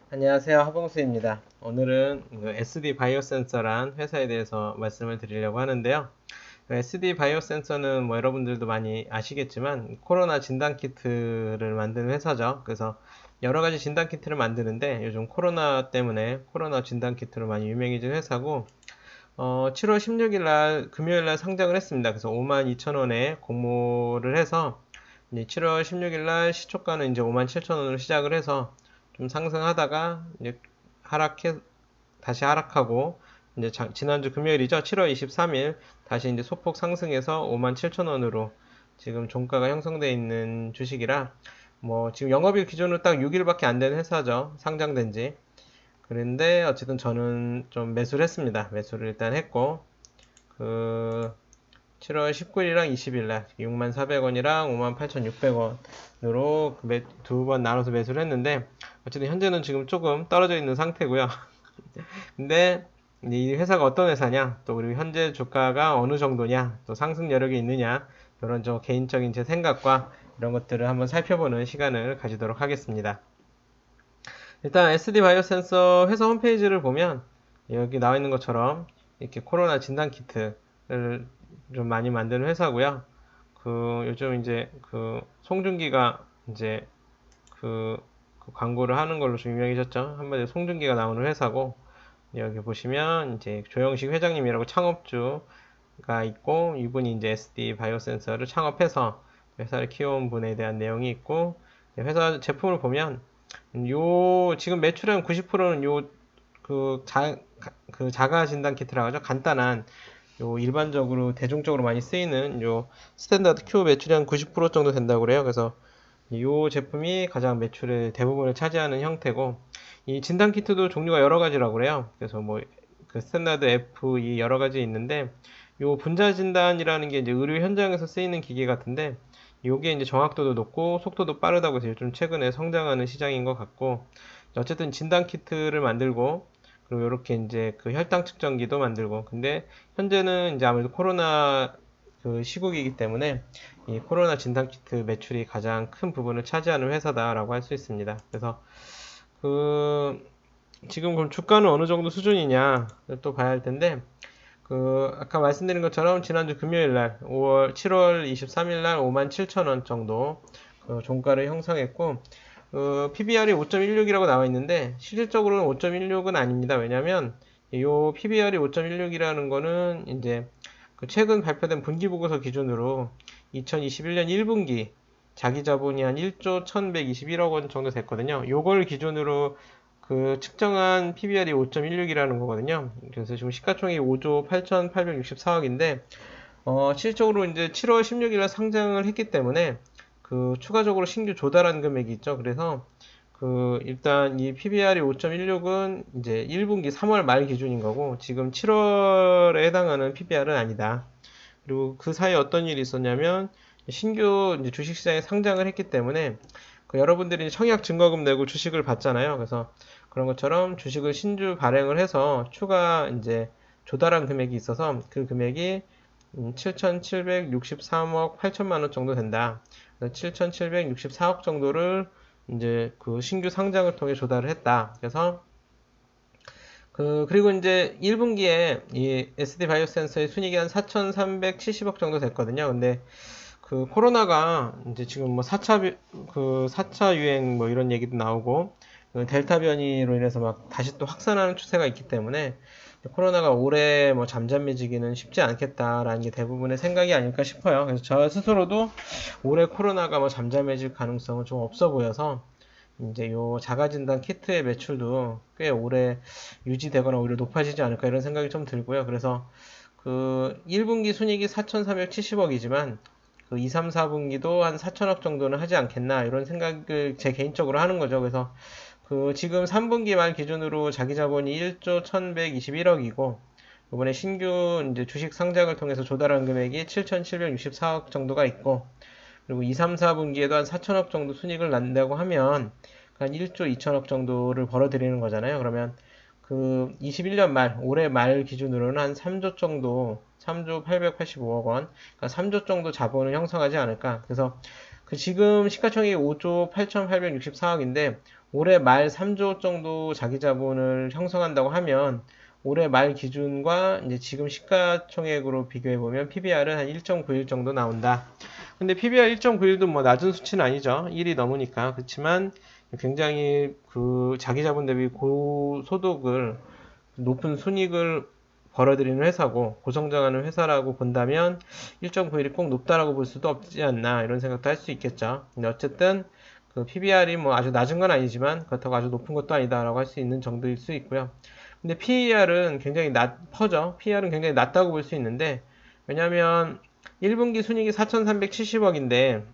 안녕하세요. 하봉수입니다. 오늘은 SD 바이오센서란 회사에 대해서 말씀을 드리려고 하는데요. SD 바이오센서는 뭐 여러분들도 많이 아시겠지만 코로나 진단키트를 만드는 회사죠. 그래서 여러 가지 진단키트를 만드는데 요즘 코로나 때문에 코로나 진단키트로 많이 유명해진 회사고 7월 16일 날 금요일 날 상장을 했습니다. 그래서 52,000원에 공모를 해서 이제 7월 16일 날 시초가는 이제 57,000원으로 시작을 해서 좀 상승하다가 이제 하락해 다시 하락하고 이제 지난주 금요일이죠. 7월 23일 다시 이제 소폭 상승해서 57,000원으로 지금 종가가 형성되어 있는 주식이라 뭐 지금 영업일 기준으로 딱 6일밖에 안 되는 회사죠. 상장된 지. 그런데 어쨌든 저는 좀 매수를 했습니다. 매수를 일단 했고 그 7월 19일이랑 20일날 64,000원이랑 58,600원으로 두 번 나눠서 매수를 했는데 어쨌든 현재는 지금 조금 떨어져 있는 상태고요. 근데 이 회사가 어떤 회사냐, 또 그리고 현재 주가가 어느 정도냐, 또 상승 여력이 있느냐, 이런 저 개인적인 제 생각과 이런 것들을 한번 살펴보는 시간을 가지도록 하겠습니다. 일단 SD 바이오센서 회사 홈페이지를 보면 여기 나와 있는 것처럼 이렇게 코로나 진단 키트를 좀 많이 만드는 회사고요. 요즘 이제 송중기가 이제 그 광고를 하는 걸로 좀 유명해졌죠. 한마디로 송중기가 나오는 회사고, 여기 보시면 이제 조영식 회장님이라고 창업주가 있고, 이분이 이제 SD 바이오센서를 창업해서 회사를 키워온 분에 대한 내용이 있고, 회사 제품을 보면 지금 매출한 90%는 그 자가 진단 키트라고 하죠. 간단한 일반적으로 대중적으로 많이 쓰이는 스탠다드 큐 매출이 한 90% 정도 된다고 그래요. 그래서 이 제품이 가장 매출의 대부분을 차지하는 형태고, 이 진단 키트도 종류가 여러 가지라고 그래요. 그래서 뭐 그 스탠다드 F 이 여러 가지 있는데, 요 분자 진단이라는 게 이제 의료 현장에서 쓰이는 기계 같은데, 요게 이제 정확도도 높고 속도도 빠르다고 해서 요즘 최근에 성장하는 시장인 것 같고, 어쨌든 진단 키트를 만들고, 그리고 이렇게 이제 그 혈당 측정기도 만들고, 근데 현재는 이제 아무래도 코로나 시국이기 때문에 이 코로나 진단 키트 매출이 가장 큰 부분을 차지하는 회사다라고 할 수 있습니다. 그래서 그 지금 그럼 주가는 어느 정도 수준이냐 또 봐야 할 텐데, 아까 말씀드린 것처럼 지난주 금요일 날 7월 23일 날 57,000원 정도 종가를 형성했고, PBR이 5.16이라고 나와 있는데 실질적으로는 5.16은 아닙니다. 왜냐면 이 PBR이 5.16이라는 거는 이제 최근 발표된 분기보고서 기준으로 2021년 1분기 자기 자본이 한 1조 1121억 원 정도 됐거든요. 요걸 기준으로 측정한 PBR이 5.16이라는 거거든요. 그래서 지금 시가총액이 5조 8,864억인데, 실질적으로 이제 7월 16일에 상장을 했기 때문에, 추가적으로 신규 조달한 금액이 있죠. 그래서, 일단 이 PBR이 5.16은 이제 1분기 3월 말 기준인 거고, 지금 7월에 해당하는 PBR은 아니다. 그리고 그 사이에 어떤 일이 있었냐면, 신규 이제 주식시장에 상장을 했기 때문에, 여러분들이 청약 증거금 내고 주식을 받잖아요. 그래서 그런 것처럼 주식을 신주 발행을 해서 추가 이제 조달한 금액이 있어서 그 금액이 7,763억 8천만 원 정도 된다. 7,764억 정도를 이제 신규 상장을 통해 조달을 했다. 그래서 그리고 이제 1분기에 이 SD 바이오센서의 순이익이 한 4,370억 정도 됐거든요. 근데 코로나가 이제 지금 뭐 4차 유행 뭐 이런 얘기도 나오고, 델타 변이로 인해서 막 다시 또 확산하는 추세가 있기 때문에 코로나가 올해 뭐 잠잠해지기는 쉽지 않겠다라는 게 대부분의 생각이 아닐까 싶어요. 그래서 저 스스로도 올해 코로나가 뭐 잠잠해질 가능성은 좀 없어 보여서 이제 요 자가진단 키트의 매출도 꽤 오래 유지되거나 오히려 높아지지 않을까 이런 생각이 좀 들고요. 그래서 1분기 순이익이 4,370억이지만 2, 3, 4분기도 한 4천억 정도는 하지 않겠나 이런 생각을 제 개인적으로 하는 거죠. 그래서 지금 3분기 말 기준으로 자기 자본이 1조 1121억이고 이번에 신규 이제 주식 상장을 통해서 조달한 금액이 7,764억 정도가 있고, 그리고 2, 3, 4분기에도 한 4천억 정도 순이익을 난다고 하면 한 1조 2천억 정도를 벌어들이는 거잖아요. 그러면 21년 말, 올해 말 기준으로는 한 3조 정도, 3조 885억 원, 그러니까 3조 정도 자본을 형성하지 않을까. 그래서 지금 시가총액이 5조 8,864억인데 올해 말 3조 정도 자기 자본을 형성한다고 하면 올해 말 기준과 이제 지금 시가총액으로 비교해 보면 PBR은 한 1.91 정도 나온다. 근데 PBR 1.91도 뭐 낮은 수치는 아니죠. 1이 넘으니까. 그렇지만 굉장히 그 자기 자본 대비 고소득을 높은 순이익을 벌어들이는 회사고 고성장하는 회사라고 본다면 1.91이 꼭 높다라고 볼 수도 없지 않나 이런 생각도 할 수 있겠죠. 근데 어쨌든 그 PBR이 뭐 아주 낮은 건 아니지만 그렇다고 아주 높은 것도 아니다라고 할 수 있는 정도일 수 있고요. 근데 PER은 굉장히 퍼져. PER은 굉장히 낮다고 볼 수 있는데 왜냐하면 1분기 순이익이 4,370억인데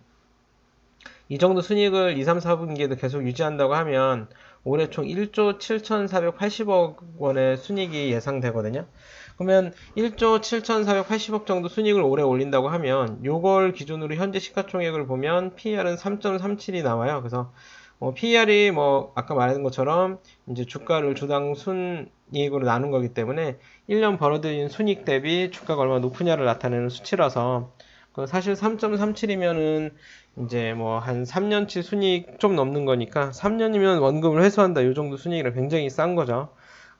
이 정도 순이익을 2, 3, 4분기에도 계속 유지한다고 하면 올해 총 1조 7,480억 원의 순이익이 예상되거든요. 그러면 1조 7,480억 정도 순이익을 올해 올린다고 하면 요걸 기준으로 현재 시가총액을 보면 PER은 3.37이 나와요. 그래서 PER이 뭐 아까 말한 것처럼 이제 주가를 주당 순이익으로 나눈 거기 때문에 1년 벌어들인 순이익 대비 주가가 얼마나 높으냐를 나타내는 수치라서 사실 3.37이면은 이제 뭐 한 3년치 순이익 좀 넘는 거니까 3년이면 원금을 회수한다 이 정도 순이익이라 굉장히 싼 거죠.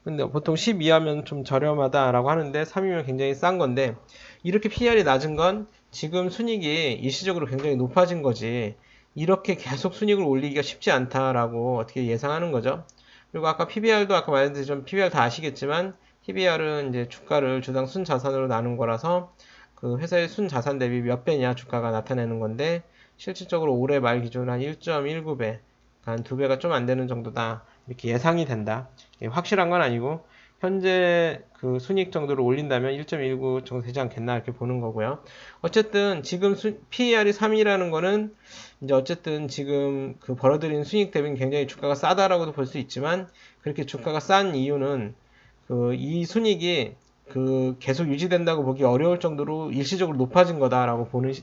근데 보통 12하면 좀 저렴하다라고 하는데 3이면 굉장히 싼 건데 이렇게 PER이 낮은 건 지금 순이익이 일시적으로 굉장히 높아진 거지 이렇게 계속 순이익을 올리기가 쉽지 않다라고 어떻게 예상하는 거죠. 그리고 아까 PBR도 아까 말했듯이 좀 PBR 다 아시겠지만 PBR은 이제 주가를 주당 순자산으로 나눈 거라서 그 회사의 순자산 대비 몇 배냐 주가가 나타내는 건데 실질적으로 올해 말 기준 한 1.19배, 한 2배가 좀 안 되는 정도다. 이렇게 예상이 된다. 확실한 건 아니고 현재 그 순이익 정도를 올린다면 1.19 정도 되지 않겠나 이렇게 보는 거고요. 어쨌든 지금 PER이 3이라는 거는 이제 어쨌든 지금 그 벌어들인 순이익 대비는 굉장히 주가가 싸다라고도 볼 수 있지만 그렇게 주가가 싼 이유는 그 이 순이익이 그 계속 유지된다고 보기 어려울 정도로 일시적으로 높아진 거다라고 보는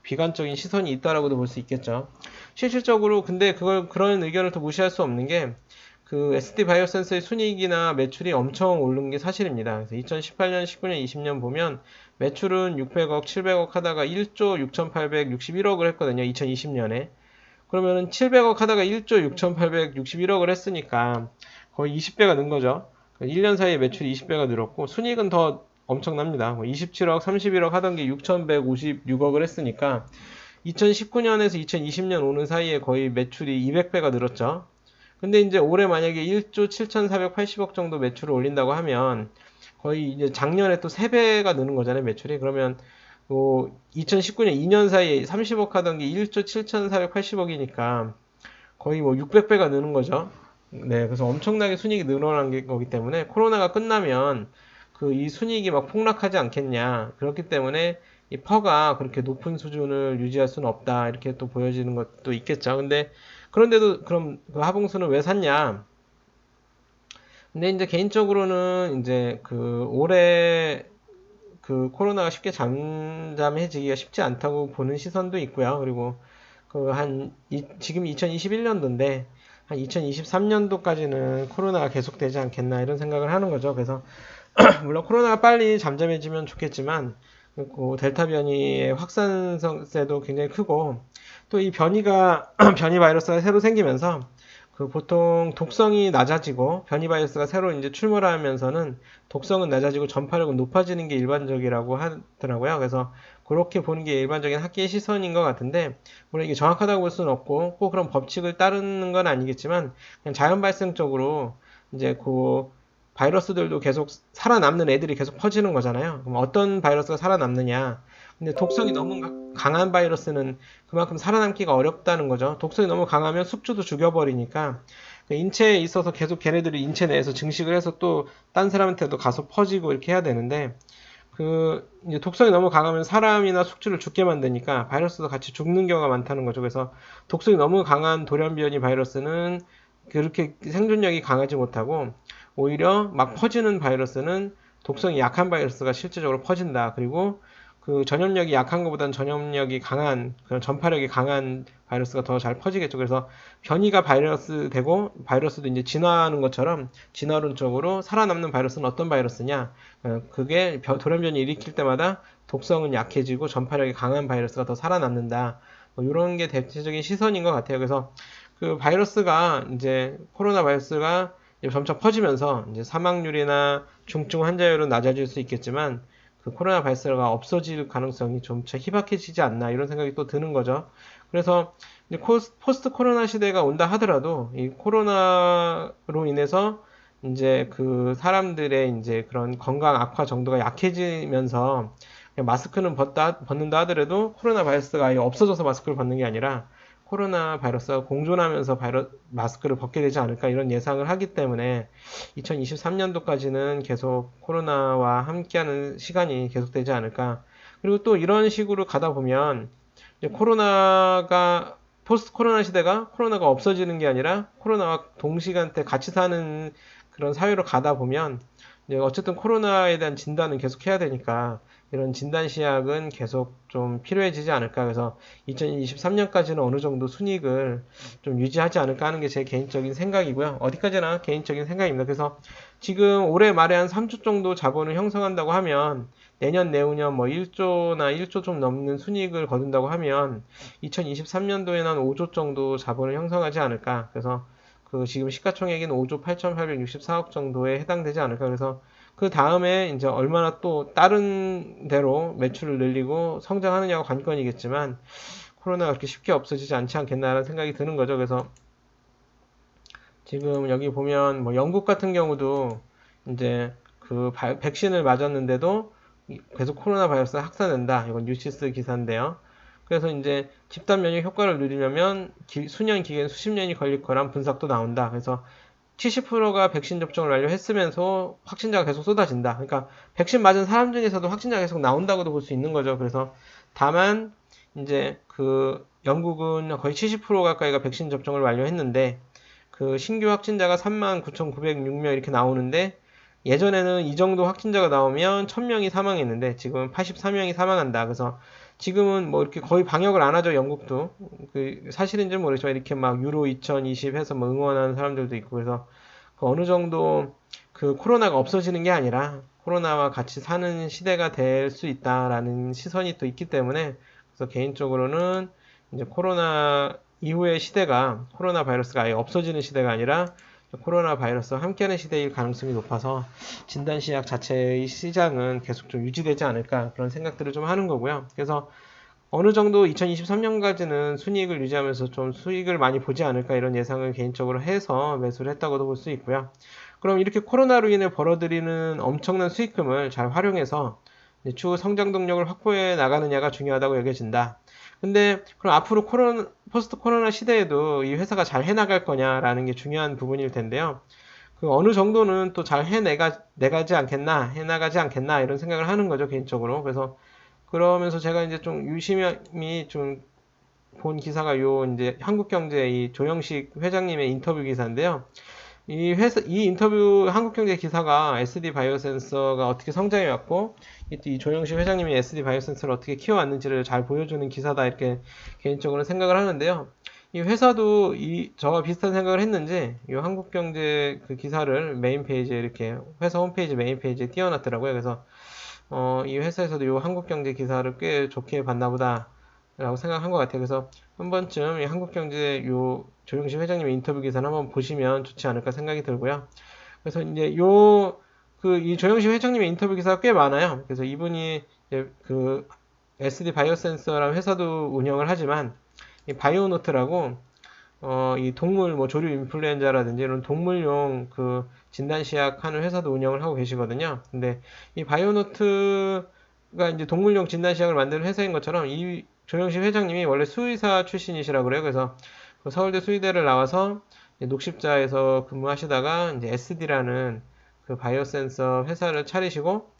비관적인 시선이 있다라고도 볼 수 있겠죠. 실질적으로 근데 그런 의견을 더 무시할 수 없는 게 그 SD 바이오센서의 순이익이나 매출이 엄청 오른 게 사실입니다. 그래서 2018년, 19년, 20년 보면 매출은 600억, 700억 하다가 1조 6,861억을 했거든요. 2020년에. 그러면은 700억 하다가 1조 6,861억을 했으니까 거의 20배가 는 거죠. 1년 사이에 매출이 20배가 늘었고 순이익은 더 엄청납니다. 27억, 31억 하던 게 6,156억을 했으니까 2019년에서 2020년 오는 사이에 거의 매출이 200배가 늘었죠. 근데 이제 올해 만약에 1조 7,480억 정도 매출을 올린다고 하면 거의 이제 작년에 또 3배가 느는 거잖아요, 매출이. 그러면 2019년 2년 사이에 30억 하던 게 1조 7,480억이니까 거의 뭐 600배가 느는 거죠. 네, 그래서 엄청나게 순이익이 늘어난 거기 때문에 코로나가 끝나면 그 이 순이익이 막 폭락하지 않겠냐. 그렇기 때문에 이 퍼가 그렇게 높은 수준을 유지할 수는 없다. 이렇게 또 보여지는 것도 있겠죠. 근데 그런데도 그럼 그 하봉수는 왜 샀냐? 근데 이제 개인적으로는 이제 그 올해 그 코로나가 쉽게 잠잠해지기가 쉽지 않다고 보는 시선도 있고요. 그리고 지금 2021년도인데 한 2023년도까지는 코로나가 계속되지 않겠나 이런 생각을 하는 거죠. 그래서 물론 코로나가 빨리 잠잠해지면 좋겠지만 그 델타 변이의 확산세도 굉장히 크고 또 이 변이가 변이 바이러스가 새로 생기면서 그 보통 독성이 낮아지고 변이 바이러스가 새로 이제 출몰 하면서는 독성은 낮아지고 전파력은 높아지는 게 일반적이라고 하더라고요. 그래서 그렇게 보는 게 일반적인 학계의 시선인 것 같은데 물론 이게 정확하다고 볼 수는 없고 꼭 그런 법칙을 따르는 건 아니겠지만 그냥 자연 발생적으로 이제 그 바이러스들도 계속 살아남는 애들이 계속 퍼지는 거잖아요. 그럼 어떤 바이러스가 살아남느냐? 근데 독성이 너무 강한 바이러스는 그만큼 살아남기가 어렵다는 거죠. 독성이 너무 강하면 숙주도 죽여버리니까 인체에 있어서 계속 걔네들이 인체 내에서 증식을 해서 또 딴 사람한테도 가서 퍼지고 이렇게 해야 되는데 그 이제 독성이 너무 강하면 사람이나 숙주를 죽게 만드니까 바이러스도 같이 죽는 경우가 많다는 거죠. 그래서 독성이 너무 강한 돌연변이 바이러스는 그렇게 생존력이 강하지 못하고 오히려 막 퍼지는 바이러스는 독성이 약한 바이러스가 실제적으로 퍼진다. 그리고 그 전염력이 약한 것보다는 전염력이 강한 그런 전파력이 강한 바이러스가 더 잘 퍼지겠죠. 그래서 변이가 바이러스 되고 바이러스도 이제 진화하는 것처럼 진화론적으로 살아남는 바이러스는 어떤 바이러스냐? 그게 돌연변이 일으킬 때마다 독성은 약해지고 전파력이 강한 바이러스가 더 살아남는다. 뭐 이런 게 대체적인 시선인 것 같아요. 그래서 그 바이러스가 이제 코로나 바이러스가 이제 점차 퍼지면서 이제 사망률이나 중증 환자율은 낮아질 수 있겠지만 그 코로나 바이러스가 없어질 가능성이 점차 희박해지지 않나 이런 생각이 또 드는 거죠. 그래서 이제 포스트 코로나 시대가 온다 하더라도 이 코로나로 인해서 이제 그 사람들의 이제 그런 건강 악화 정도가 약해지면서 그냥 마스크는 벗는다 하더라도 코로나 바이러스가 아예 없어져서 마스크를 벗는 게 아니라 코로나 바이러스와 공존하면서 마스크를 벗게 되지 않을까 이런 예상을 하기 때문에 2023년도까지는 계속 코로나와 함께하는 시간이 계속되지 않을까. 그리고 또 이런 식으로 가다 보면 이제 코로나가 포스트 코로나 시대가 코로나가 없어지는 게 아니라 코로나와 동시간대 같이 사는 그런 사회로 가다 보면 이제 어쨌든 코로나에 대한 진단은 계속 해야 되니까 이런 진단 시약은 계속 좀 필요해지지 않을까. 그래서 2023년까지는 어느 정도 순이익을 좀 유지하지 않을까 하는 게 제 개인적인 생각이고요. 어디까지나 개인적인 생각입니다. 그래서 지금 올해 말에 한 3조 정도 자본을 형성한다고 하면 내년, 내후년 뭐 1조나 1조 좀 넘는 순이익을 거둔다고 하면 2023년도에는 한 5조 정도 자본을 형성하지 않을까. 그래서 그 지금 시가총액인 5조 8,864억 정도에 해당되지 않을까. 그래서 그 다음에 이제 얼마나 또 다른 데로 매출을 늘리고 성장하느냐가 관건이겠지만 코로나가 그렇게 쉽게 없어지지 않지 않겠나라는 생각이 드는 거죠. 그래서 지금 여기 보면 뭐 영국 같은 경우도 이제 그 백신을 맞았는데도 계속 코로나 바이러스가 확산된다. 이건 뉴시스 기사인데요. 그래서 이제 집단 면역 효과를 누리려면 수년 기간 수십 년이 걸릴 거란 분석도 나온다. 그래서 70%가 백신 접종을 완료했으면서 확진자가 계속 쏟아진다. 그러니까 백신 맞은 사람 중에서도 확진자가 계속 나온다고도 볼 수 있는 거죠. 그래서 다만 이제 그 영국은 거의 70% 가까이가 백신 접종을 완료했는데 그 신규 확진자가 39,906명 이렇게 나오는데 예전에는 이 정도 확진자가 나오면 1000명이 사망했는데 지금은 84명이 사망한다. 그래서 지금은 뭐 이렇게 거의 방역을 안 하죠. 영국도. 그 사실인지는 모르겠지만 이렇게 막 유로 2020 해서 뭐 응원하는 사람들도 있고 그래서 그 어느 정도 그 코로나가 없어지는 게 아니라 코로나와 같이 사는 시대가 될 수 있다라는 시선이 또 있기 때문에 그래서 개인적으로는 이제 코로나 이후의 시대가 코로나 바이러스가 아예 없어지는 시대가 아니라 코로나 바이러스와 함께하는 시대일 가능성이 높아서 진단시약 자체의 시장은 계속 좀 유지되지 않을까 그런 생각들을 좀 하는 거고요. 그래서 어느 정도 2023년까지는 순이익을 유지하면서 좀 수익을 많이 보지 않을까 이런 예상을 개인적으로 해서 매수를 했다고도 볼 수 있고요. 그럼 이렇게 코로나로 인해 벌어들이는 엄청난 수익금을 잘 활용해서 추후 성장 동력을 확보해 나가느냐가 중요하다고 여겨진다. 근데 그럼 앞으로 포스트 코로나 시대에도 이 회사가 잘 해나갈 거냐라는 게 중요한 부분일 텐데요. 그 어느 정도는 또 잘 내가지 않겠나, 해나가지 않겠나 이런 생각을 하는 거죠 개인적으로. 그래서 그러면서 제가 이제 좀 유심히 좀 본 기사가 요 이제 한국경제 이 조영식 회장님의 인터뷰 기사인데요. 이 인터뷰 한국경제 기사가 SD 바이오센서가 어떻게 성장해 왔고, 이 조영식 회장님이 SD 바이오센서를 어떻게 키워왔는지를 잘 보여주는 기사다, 이렇게 개인적으로 생각을 하는데요. 이 회사도 저와 비슷한 생각을 했는지, 이 한국경제 그 기사를 메인 페이지에 이렇게 회사 홈페이지 메인 페이지에 띄워놨더라고요. 그래서, 이 회사에서도 이 한국경제 기사를 꽤 좋게 봤나 보다, 라고 생각한 것 같아요. 그래서 한 번쯤 이 한국경제 조영식 회장님의 인터뷰 기사를 한번 보시면 좋지 않을까 생각이 들고요. 그래서 이제 이 조영식 회장님의 인터뷰 기사가 꽤 많아요. 그래서 이분이 이제 그 SD 바이오센서라는 회사도 운영을 하지만 이 바이오노트라고 이 동물 뭐 조류 인플루엔자라든지 이런 동물용 그 진단시약 하는 회사도 운영을 하고 계시거든요. 근데 이 바이오노트가 이제 동물용 진단시약을 만드는 회사인 것처럼 이 조영식 회장님이 원래 수의사 출신이시라고 그래요. 그래서 그 서울대 수의대를 나와서 녹십자에서 근무하시다가 이제 SD라는 그 바이오센서 회사를 차리시고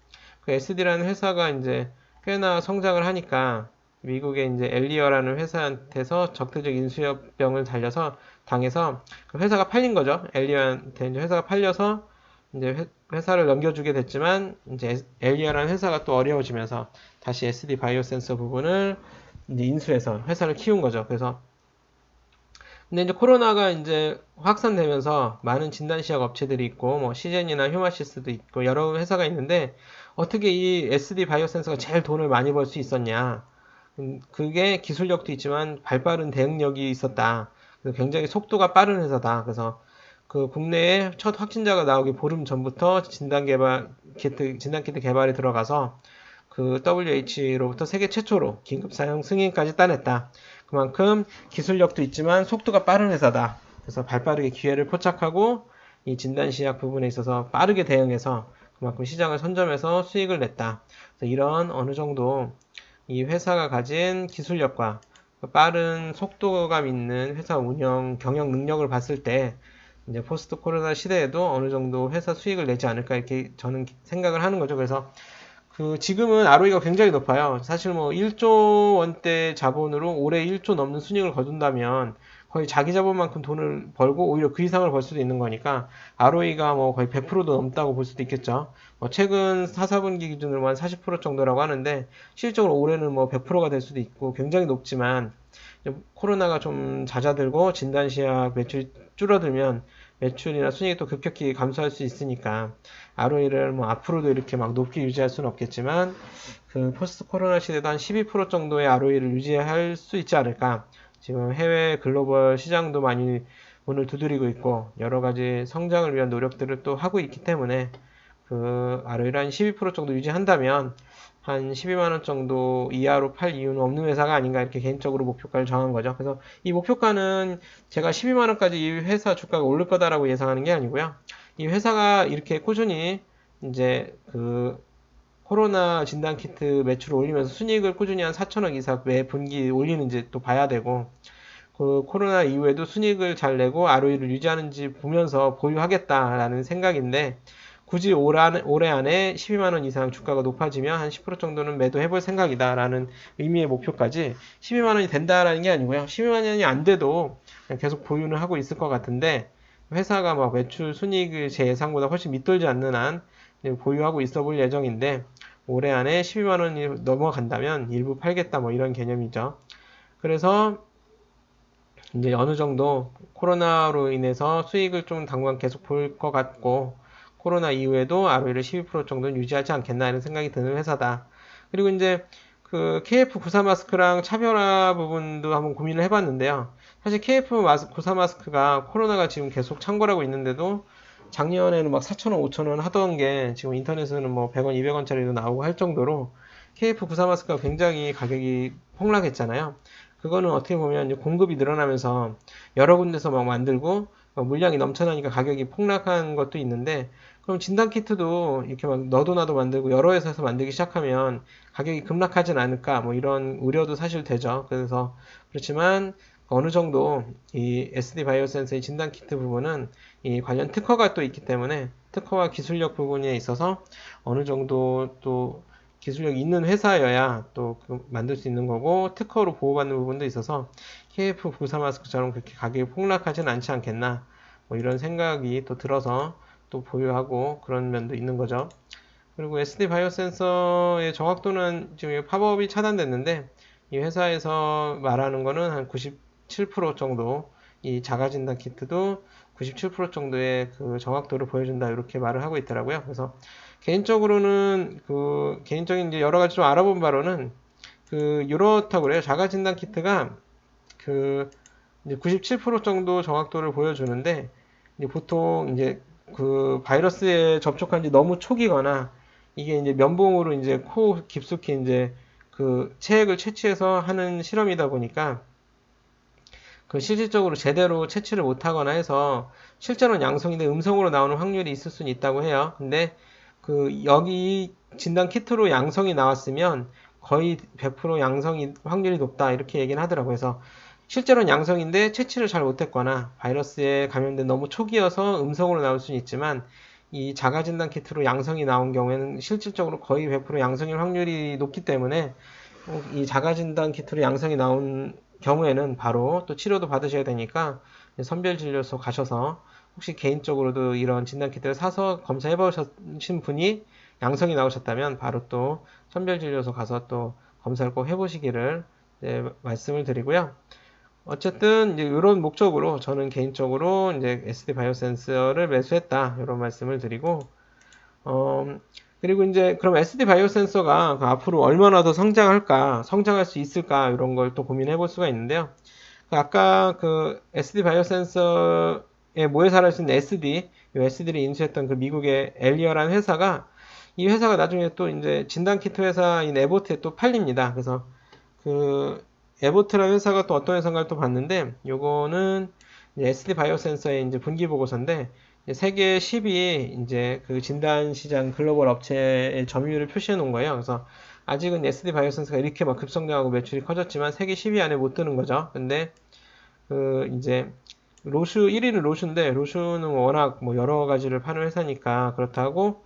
그 SD라는 회사가 이제 꽤나 성장을 하니까 미국의 이제 엘리어라는 회사한테서 적대적 인수협병을 당해서 그 회사가 팔린 거죠. 엘리어한테 이제 회사가 팔려서 이제 회사를 넘겨주게 됐지만 이제 엘리어라는 회사가 또 어려워지면서 다시 SD 바이오센서 부분을 이제 인수해서 회사를 키운 거죠. 그래서 근데 이제 코로나가 이제 확산되면서 많은 진단시약 업체들이 있고 뭐 시젠이나 휴마시스도 있고 여러 회사가 있는데 어떻게 이 SD 바이오센서가 제일 돈을 많이 벌 수 있었냐? 그게 기술력도 있지만 발빠른 대응력이 있었다. 그래서 굉장히 속도가 빠른 회사다. 그래서 그 국내에 첫 확진자가 나오기 보름 전부터 진단키트 개발이 들어가서 그 WH로부터 세계 최초로 긴급 사용 승인까지 따냈다. 그만큼 기술력도 있지만 속도가 빠른 회사다. 그래서 발빠르게 기회를 포착하고 이 진단시약 부분에 있어서 빠르게 대응해서 그만큼 시장을 선점해서 수익을 냈다. 그래서 이런 어느 정도 이 회사가 가진 기술력과 빠른 속도감 있는 회사 운영 경영 능력을 봤을 때 이제 포스트 코로나 시대에도 어느 정도 회사 수익을 내지 않을까 이렇게 저는 생각을 하는 거죠. 그래서 그 지금은 ROE가 굉장히 높아요. 사실 뭐 1조 원대 자본으로 올해 1조 넘는 순이익을 거둔다면 거의 자기 자본만큼 돈을 벌고 오히려 그 이상을 벌 수도 있는 거니까 ROE가 뭐 거의 100%도 넘다고 볼 수도 있겠죠. 최근 4, 4분기 기준으로 한 40% 정도라고 하는데 실질적으로 올해는 뭐 100%가 될 수도 있고 굉장히 높지만 코로나가 좀 잦아들고 진단시약 매출이 줄어들면 매출이나 순이익이 또 급격히 감소할 수 있으니까 ROE를 뭐 앞으로도 이렇게 막 높게 유지할 수는 없겠지만 그 포스트 코로나 시대도 한 12% 정도의 ROE를 유지할 수 있지 않을까. 지금 해외 글로벌 시장도 많이 문을 두드리고 있고 여러 가지 성장을 위한 노력들을 또 하고 있기 때문에 그 ROE를 한 12% 정도 유지한다면 한 12만 원 정도 이하로 팔 이유는 없는 회사가 아닌가 이렇게 개인적으로 목표가를 정한 거죠. 그래서 이 목표가는 제가 12만 원까지 이 회사 주가가 오를 거다라고 예상하는 게 아니고요. 이 회사가 이렇게 꾸준히 이제 그 코로나 진단 키트 매출을 올리면서 순이익을 꾸준히 한 4천억 이상 매 분기 올리는지 또 봐야 되고 그 코로나 이후에도 순이익을 잘 내고 ROE를 유지하는지 보면서 보유하겠다라는 생각인데 굳이 올해 안에 12만 원 이상 주가가 높아지면 한 10% 정도는 매도해볼 생각이다라는 의미의 목표까지 12만 원이 된다라는 게 아니고요. 12만 원이 안 돼도 계속 보유는 하고 있을 것 같은데 회사가 막 매출 순이익을 제 예상보다 훨씬 밑돌지 않는 한 보유하고 있어 볼 예정인데 올해 안에 12만 원이 넘어간다면 일부 팔겠다 뭐 이런 개념이죠. 그래서 이제 어느 정도 코로나로 인해서 수익을 좀 당분간 계속 볼 것 같고 코로나 이후에도 ROE를 12% 정도는 유지하지 않겠나 이런 생각이 드는 회사다. 그리고 이제 그 KF94 마스크랑 차별화 부분도 한번 고민을 해봤는데요. 사실 KF94 마스크가 코로나가 지금 계속 창궐하고 있는데도 작년에는 막 4,000원, 5,000원 하던 게 지금 인터넷에는 뭐 100원, 200원짜리도 나오고 할 정도로 KF94 마스크가 굉장히 가격이 폭락했잖아요. 그거는 어떻게 보면 공급이 늘어나면서 여러 군데서 막 만들고 물량이 넘쳐나니까 가격이 폭락한 것도 있는데 그럼 진단키트도 이렇게 막 너도 나도 만들고 여러 회사에서 만들기 시작하면 가격이 급락하진 않을까 뭐 이런 우려도 사실 되죠. 그래서 그렇지만 어느 정도 이 SD 바이오센스의 진단키트 부분은 이 관련 특허가 또 있기 때문에 특허와 기술력 부분에 있어서 어느 정도 또 기술력이 있는 회사여야 또 만들 수 있는 거고 특허로 보호받는 부분도 있어서 KF94 마스크처럼 그렇게 가격이 폭락하진 않지 않겠나 뭐 이런 생각이 또 들어서 또 보유하고 그런 면도 있는 거죠. 그리고 SD 바이오센서의 정확도는 지금 팝업이 차단됐는데 이 회사에서 말하는 거는 한 97% 정도 이 자가진단 키트도 97% 정도의 그 정확도를 보여준다 이렇게 말을 하고 있더라고요. 그래서 개인적으로는 그 개인적인 이제 여러 가지 좀 알아본 바로는 그 이렇다고 그래요. 자가진단 키트가 그 이제 97% 정도 정확도를 보여주는데 이제 보통 이제 그 바이러스에 접촉한 지 너무 초기거나 이게 이제 면봉으로 이제 코 깊숙이 이제 그 체액을 채취해서 하는 실험이다 보니까 그 실질적으로 제대로 채취를 못하거나 해서 실제로는 양성인데 음성으로 나오는 확률이 있을 수는 있다고 해요. 근데 그 여기 진단 키트로 양성이 나왔으면 거의 100% 양성이 확률이 높다 이렇게 얘기는 하더라고요. 그래서 실제로는 양성인데 채취를 잘 못했거나 바이러스에 감염된 너무 초기여서 음성으로 나올 수는 있지만 이 자가 진단 키트로 양성이 나온 경우에는 실질적으로 거의 100% 양성일 확률이 높기 때문에 이 자가 진단 키트로 양성이 나온 경우에는 바로 또 치료도 받으셔야 되니까 선별진료소 가셔서 혹시 개인적으로도 이런 진단 키트를 사서 검사해 보신 분이 양성이 나오셨다면 바로 또 선별진료소 가서 또 검사를 꼭 해보시기를 말씀을 드리고요. 어쨌든 이제 이런 목적으로 저는 개인적으로 이제 SD 바이오센서를 매수했다 이런 말씀을 드리고 어, 그리고 이제 그럼 SD 바이오 센서가 앞으로 얼마나 더 성장할까, 성장할 수 있을까 이런 걸 또 고민해 볼 수가 있는데요. 아까 그 SD 바이오 센서에 모여살할 수 있는 SD, 이 SD를 인수했던 그 미국의 엘리어라는 회사가 이 회사가 나중에 또 이제 진단키트 회사인 에보트에 또 팔립니다. 그래서 그 에보트라는 회사가 또 어떤 회사인가를 또 봤는데 요거는 SD 바이오 센서의 이제 분기 보고서인데 세계 10위 이제 그 진단 시장 글로벌 업체의 점유율을 표시해 놓은 거예요. 그래서 아직은 SD 바이오 센서가 이렇게 막 급성장하고 매출이 커졌지만 세계 10위 안에 못 드는 거죠. 근데 그 이제 로슈 1위는 로슈인데 로슈는 워낙 뭐 여러 가지를 파는 회사니까 그렇다고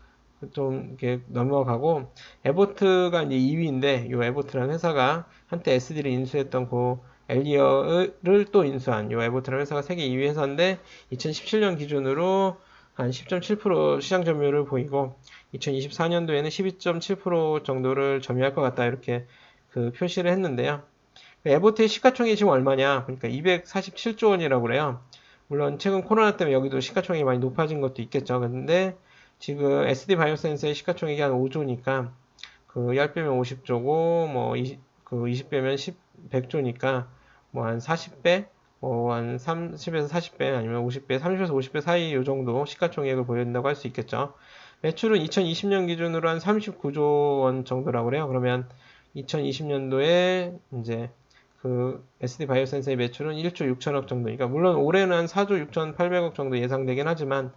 좀 이렇게 넘어가고 에보트가 이제 2위인데 이 에보트라는 회사가 한때 SD를 인수했던 그 엘리어를 또 인수한 이 에보트라는 회사가 세계 2위 회사인데 2017년 기준으로 한 10.7% 시장 점유율을 보이고 2024년도에는 12.7% 정도를 점유할 것 같다 이렇게 그 표시를 했는데요. 에보트의 시가총액이 지금 얼마냐? 그러니까 247조 원이라고 그래요. 물론 최근 코로나 때문에 여기도 시가총액이 많이 높아진 것도 있겠죠. 근데 지금 SD 바이오센스의 시가총액이 한 5조니까 그 10배면 50조고 뭐 20배면 100조니까 뭐 한 40배, 뭐 한 30에서 40배 아니면 50배, 30에서 50배 사이 요 정도 시가총액을 보여준다고 할 수 있겠죠. 매출은 2020년 기준으로 한 39조 원 정도라고 그래요. 그러면 2020년도에 이제 그 SD 바이오센서의 매출은 1조 6천억 정도니까 물론 올해는 한 4조 6,800억 정도 예상되긴 하지만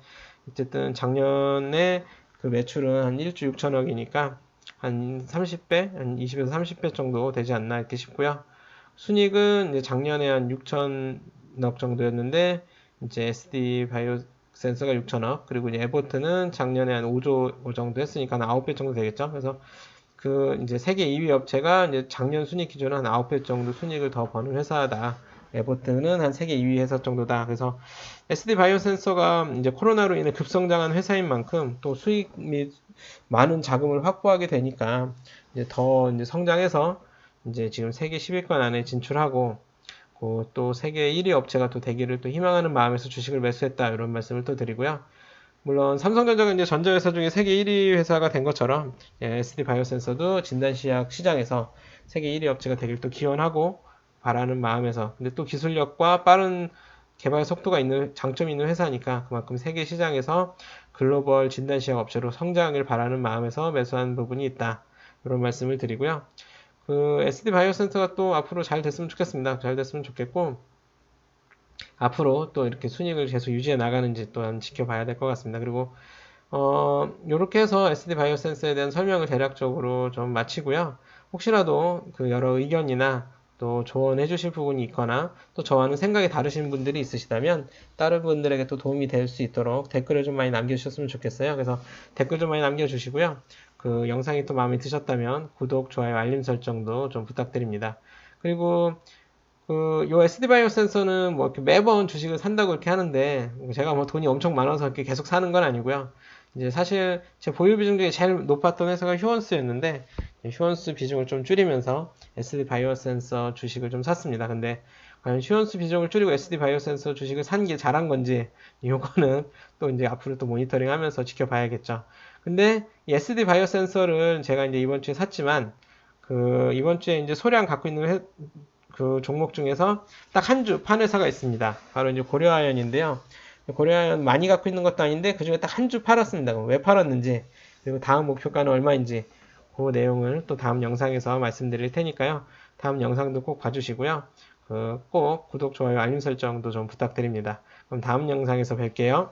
어쨌든 작년에 그 매출은 한 1조 6천억이니까 한 30배, 한 20에서 30배 정도 되지 않나 이렇게 싶고요. 순이익은 이제 작년에 한 6천억 정도였는데 이제 SD 바이오 센서가 6천억 그리고 이제 에보트는 작년에 한 5조 정도 했으니까 한 9배 정도 되겠죠. 그래서 그 이제 세계 2위 업체가 이제 작년 순이익 기준으로 한 9배 정도 순이익을 더 버는 회사다. 에버튼은 한 세계 2위 회사 정도다. 그래서 SD 바이오 센서가 이제 코로나로 인해 급성장한 회사인 만큼 또 수익 및 많은 자금을 확보하게 되니까 이제 더 이제 성장해서 이제 지금 세계 10위권 안에 진출하고 또 세계 1위 업체가 또 되기를 또 희망하는 마음에서 주식을 매수했다. 이런 말씀을 또 드리고요. 물론 삼성전자가 이제 전자회사 중에 세계 1위 회사가 된 것처럼 SD 바이오센서도 진단시약 시장에서 세계 1위 업체가 되길 또 기원하고 바라는 마음에서 근데 또 기술력과 빠른 개발 속도가 있는 장점이 있는 회사니까 그만큼 세계 시장에서 글로벌 진단시약 업체로 성장을 바라는 마음에서 매수한 부분이 있다. 이런 말씀을 드리고요. 그 SD 바이오센서가 또 앞으로 잘 됐으면 좋겠습니다. 잘 됐으면 좋겠고 앞으로 또 이렇게 순익을 계속 유지해 나가는지 또한 지켜봐야 될 것 같습니다. 그리고 이렇게 해서 SD 바이오센서에 대한 설명을 대략적으로 좀 마치고요. 혹시라도 그 여러 의견이나 또 조언해 주실 부분이 있거나 또 저와는 생각이 다르신 분들이 있으시다면 다른 분들에게 또 도움이 될 수 있도록 댓글을 좀 많이 남겨주셨으면 좋겠어요. 그래서 댓글 좀 많이 남겨주시고요. 그 영상이 또 마음에 드셨다면 구독, 좋아요, 알림 설정도 좀 부탁드립니다. 그리고 요 SD 바이오 센서는 뭐 이렇게 매번 주식을 산다고 이렇게 하는데 제가 뭐 돈이 엄청 많아서 이렇게 계속 사는 건 아니고요. 이제 사실 제 보유 비중 중에 제일 높았던 회사가 휴원스였는데 휴원스 비중을 좀 줄이면서 SD 바이오 센서 주식을 좀 샀습니다. 근데 과연 휴원스 비중을 줄이고 SD 바이오 센서 주식을 산 게 잘한 건지 요거는 또 이제 앞으로 또 모니터링 하면서 지켜봐야겠죠. 근데 이 SD 바이오 센서를 제가 이제 이번 주에 샀지만 그 이번 주에 이제 소량 갖고 있는 그 종목 중에서 딱 한 주 판 회사가 있습니다. 바로 이제 고려아연인데요. 고려아연 많이 갖고 있는 것도 아닌데 그 중에 딱 한 주 팔았습니다. 왜 팔았는지 그리고 다음 목표가는 얼마인지 그 내용을 또 다음 영상에서 말씀드릴 테니까요. 다음 영상도 꼭 봐주시고요. 꼭 구독, 좋아요, 알림 설정도 좀 부탁드립니다. 그럼 다음 영상에서 뵐게요.